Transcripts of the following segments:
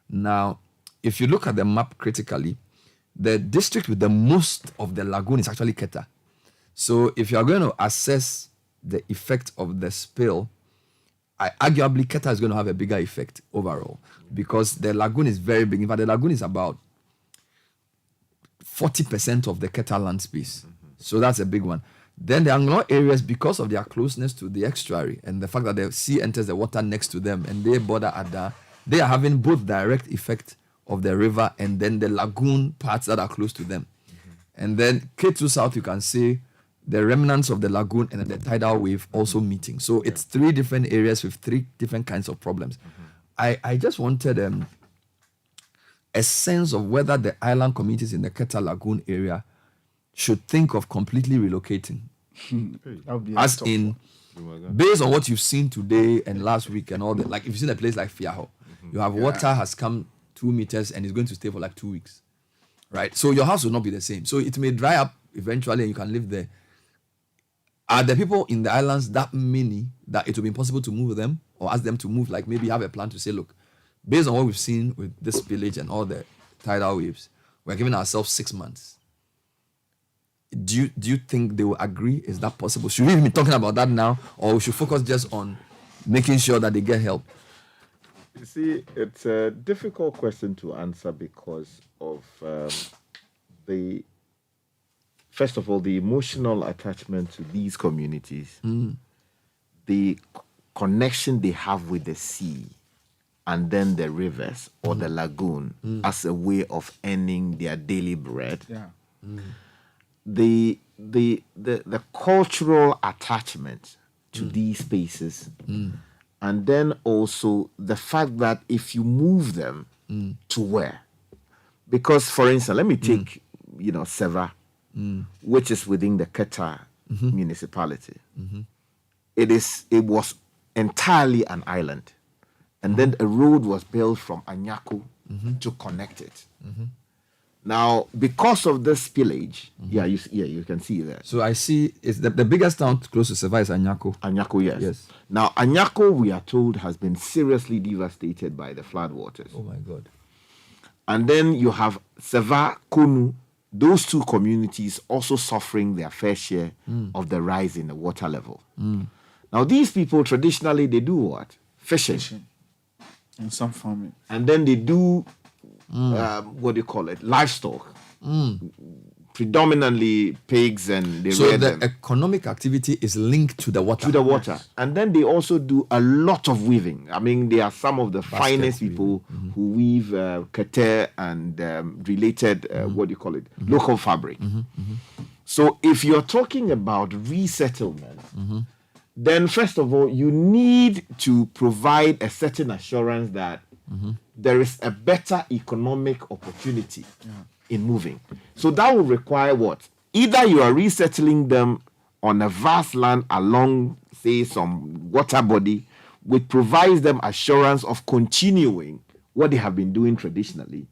Now, if you look at the map critically, the district with the most of the lagoon is actually Keta. So if you are going to assess the effect of the spill, arguably Keta is going to have a bigger effect overall because the lagoon is very big. In fact, the lagoon is about 40% of the Keta land space. So that's a big one. Then the Anglo areas, because of their closeness to the estuary and the fact that the sea enters the water next to them and they border Ada, they are having both direct effect of the river and then the lagoon parts that are close to them. And then K2 South, you can see the remnants of the lagoon and the tidal wave also meeting. So it's three different areas with three different kinds of problems. I just wanted a sense of whether the island communities in the Keta Lagoon area should think of completely relocating. As in, based on what you've seen today and last week and all that, like if you've seen a place like Fiaho, you have water has come 2 meters and it's going to stay for like 2 weeks, right? So your house will not be the same. So it may dry up eventually and you can live there. Are the people in the islands that many that it will be impossible to move them or ask them to move? Like maybe have a plan to say, look, based on what we've seen with this village and all the tidal waves, we're giving ourselves 6 months. Do you think they will agree? Is that possible? Should we even be talking about that now, or we should focus just on making sure that they get help? You see, it's a difficult question to answer because of first of all, the emotional attachment to these communities, the connection they have with the sea, and then the rivers or the lagoon as a way of earning their daily bread. The cultural attachment to these spaces, and then also the fact that if you move them to where, because for instance, let me take Seva, which is within the Keta municipality. It was entirely an island, and then a road was built from Anyaku to connect it. Now, because of this spillage, you can see that. So I see it's the biggest town close to Seva is Anyaku. Anyaku, yes. Yes. Now, Anyaku, we are told, has been seriously devastated by the floodwaters. Oh my God. And then you have Seva, Konu, those two communities also suffering their fair share of the rise in the water level. Now, these people, traditionally, they do what? Fishing. And some farming. And then they do, what do you call it? Livestock. Predominantly pigs, and they So rear the them. economic activity is linked to the water. To the water. Yes. And then they also do a lot of weaving. I mean, they are some of the finest people who weave kete and related, what do you call it? Local fabric. So if you're talking about resettlement, then first of all, you need to provide a certain assurance that there is a better economic opportunity in moving. So that will require what? Either you are resettling them on a vast land along, say, some water body, which provides them assurance of continuing what they have been doing traditionally,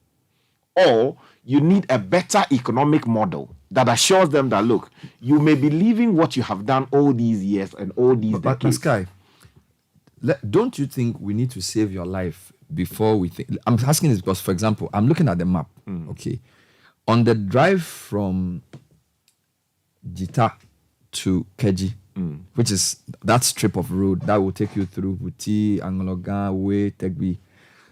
or you need a better economic model that assures them that, look, you may be leaving what you have done all these years and all these decades. But Sky, don't you think we need to save your life before we think? I'm asking this because, for example, I'm looking at the map, okay? On the drive from Jita to Keji, which is that strip of road that will take you through Vuti, Anglogan, Way, Tegbi.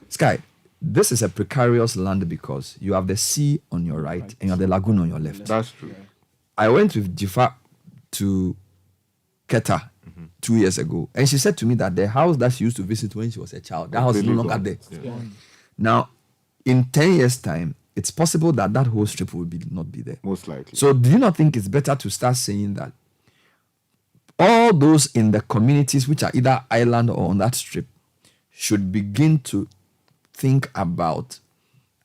Sky, this is a precarious land because you have the sea on your right and you have the lagoon on your left. That's true. I went with Jifa to Keta 2 years ago, and she said to me that the house that she used to visit when she was a child, that house is no longer there. Now, in 10 years' time, it's possible that that whole strip will not be there. Most likely. So do you not think it's better to start saying that all those in the communities which are either island or on that strip should begin to think about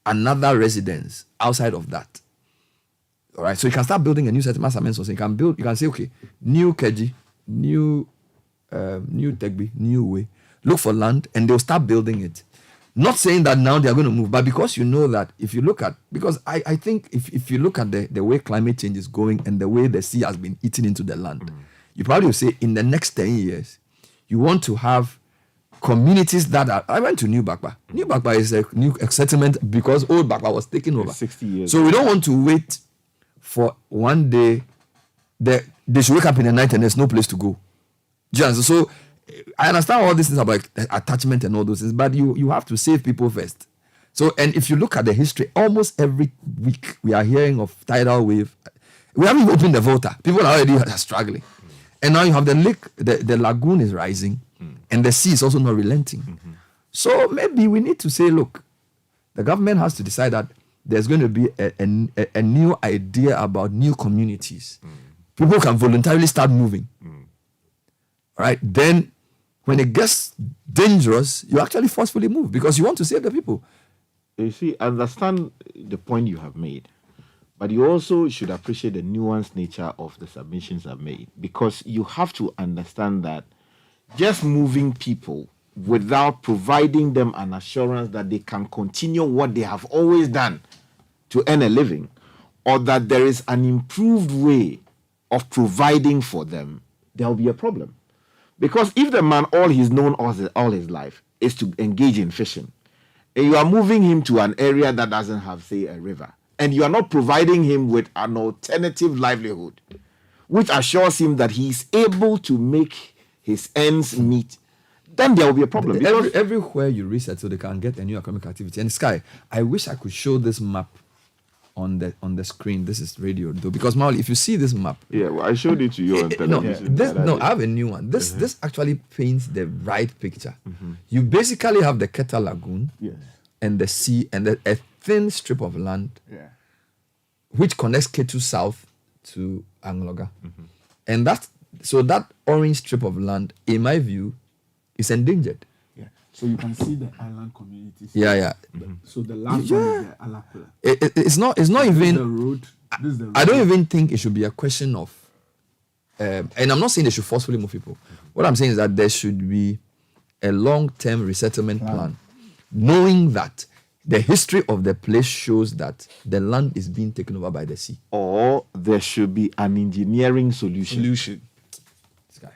another residence outside of that? All right. So you can start building a new settlement. So you can say, okay, new Keji, new Tegbi, new Way. Look for land and they'll start building it. Not saying that now they're going to move, but because you know that if you look at, because I think if you look at the way climate change is going and the way the sea has been eaten into the land, you probably will say in the next 10 years, you want to have communities that are. I went to New Bakba. New Bakba is a new settlement because old Bakba was taken over. 60 years. So we don't want to wait for one day. They should wake up in the night and there's no place to go. Just so I understand all these things about attachment and all those things, but you have to save people first. So, and if you look at the history, almost every week we are hearing of tidal wave. We haven't even opened the Volta. People are already struggling. And now you have the lake, the lagoon is rising, and the sea is also not relenting. So maybe we need to say, look, the government has to decide that there's going to be a new idea about new communities. People can voluntarily start moving. Right? Then, when it gets dangerous, you actually forcefully move because you want to save the people. You see, I understand the point you have made, but you also should appreciate the nuanced nature of the submissions I've made, because you have to understand that just moving people without providing them an assurance that they can continue what they have always done to earn a living, or that there is an improved way of providing for them, there will be a problem. Because if the man, all he's known all his life is to engage in fishing, and you are moving him to an area that doesn't have, say, a river, and you are not providing him with an alternative livelihood, which assures him that he is able to make his ends meet, then there will be a problem. Everywhere you research so they can get a new economic activity. And Sky, I wish I could show this map on the screen. This is radio though, because Mauli, if you see this map, well, I showed it to you on television. I have a new one. This actually paints the right picture. You basically have the Keta lagoon, and the sea, and a thin strip of land, which connects Ketu South to Angloga, and that orange strip of land, in my view, is endangered. So you can see the island communities. So the last one is the Alapula. It's not even the road. This is the road. I don't even think it should be a question of, and I'm not saying they should forcefully move people. What I'm saying is that there should be a long-term resettlement plan, knowing that the history of the place shows that the land is being taken over by the sea. Or there should be an engineering solution. This guy.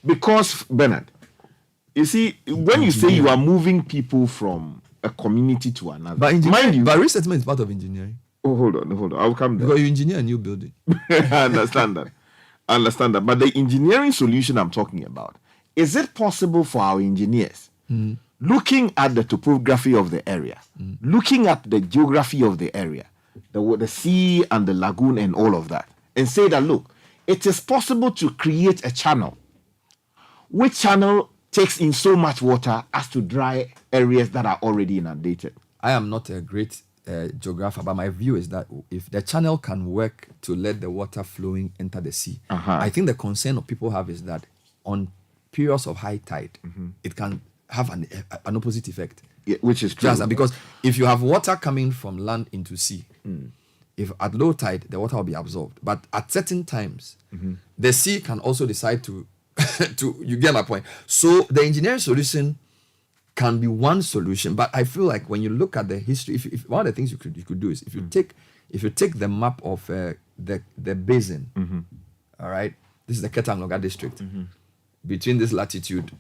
Because, Bernard, you see, when you say you are moving people from a community to another, but resettlement is part of engineering. Oh, hold on. I'll come there. Because you engineer a new building. I understand that. But the engineering solution I'm talking about, is it possible for our engineers, looking at the topography of the area, looking at the geography of the area, the sea and the lagoon and all of that, and say that, look, it is possible to create a channel, which channel takes in so much water as to dry areas that are already inundated. I am not a great geographer, but my view is that if the channel can work to let the water flowing enter the sea, I think the concern of people have is that on periods of high tide, it can have an opposite effect. Which is true. Because if you have water coming from land into sea, if at low tide, the water will be absorbed. But at certain times, the sea can also decide to you get my point. So the engineering solution can be one solution, but I feel like when you look at the history, if one of the things you could do is if you take the map of the basin, all right, this is the Keta Angloga district, between this latitude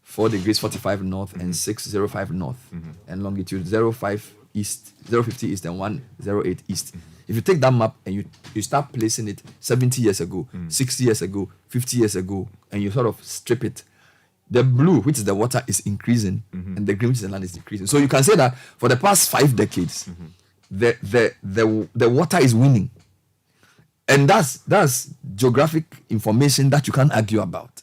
4 degrees 45 north and 605 north, and longitude 05 east, 050 east and 108 east. If you take that map and you start placing it 70 years ago, 60 years ago, 50 years ago, and you sort of strip it, the blue, which is the water, is increasing, and the green, which is the land, is decreasing. So you can say that for the past 5 decades, the water is winning. And that's geographic information that you can't argue about.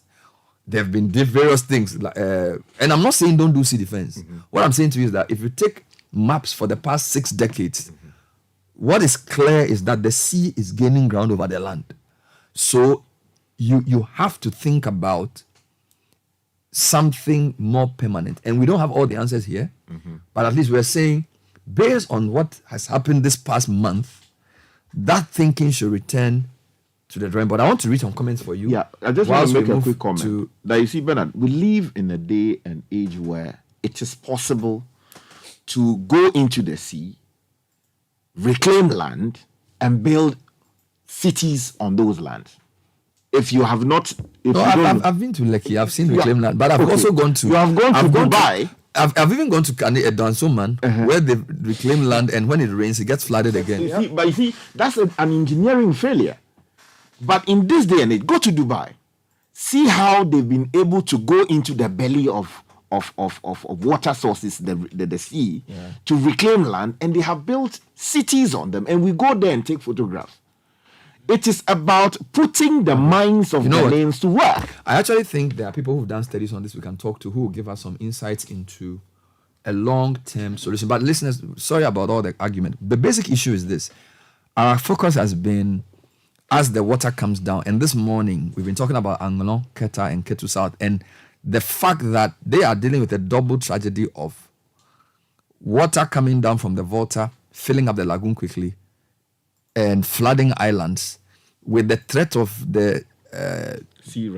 There have been various things, and I'm not saying don't do sea defense. What I'm saying to you is that if you take maps for the past 6 decades, what is clear is that the sea is gaining ground over the land. So you have to think about something more permanent. And we don't have all the answers here, but at least we're saying, based on what has happened this past month, that thinking should return to the drawing board. I want to read some comments for you. Yeah, I just want to make a quick comment. That you see, Bernard, we live in a day and age where it is possible to go into the sea, reclaim land, and build cities on those lands. if you have not, if No, you don't, I've been to Lekki. I've seen reclaimed land, but I've also gone to. You have gone to Dubai. I've even gone to Dansoman, where they reclaim land, and when it rains, it gets flooded again. But you see, that's an engineering failure. But in this day and age, go to Dubai. See how they've been able to go into the belly of water sources, the sea, to reclaim land, and they have built cities on them. And we go there and take photographs. It is about putting the minds of Ghanaians to work. I actually think there are people who've done studies on this we can talk to who will give us some insights into a long-term solution. But listeners, sorry about all the argument. The basic issue is this. Our focus has been as the water comes down. And this morning, we've been talking about Anglon, Keta, and Ketu South. And the fact that they are dealing with a double tragedy of water coming down from the Volta, filling up the lagoon quickly, and flooding islands with the threat of the sea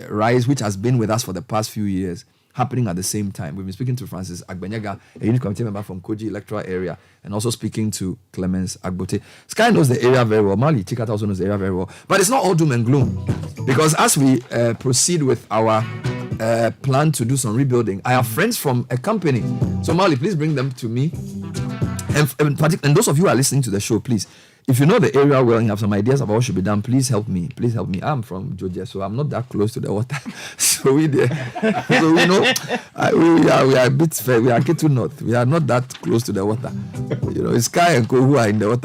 rise, which has been with us for the past few years, happening at the same time. We've been speaking to Francis Agbenyaga, a unit committee member from Koji electoral area, and also speaking to Clemens Agbote. Sky knows the area very well. Mali Chikata also knows the area very well. But it's not all doom and gloom, because as we proceed with our plan to do some rebuilding, I have friends from a company. So Mali, please bring them to me. And those of you who are listening to the show, please, if you know the area well and have some ideas about what should be done, please help me. Please help me. I'm from Georgia, so I'm not that close to the water. So we know we are a bit fair. We are Ketu North. We are not that close to the water. It's Sky and Co who are in the water.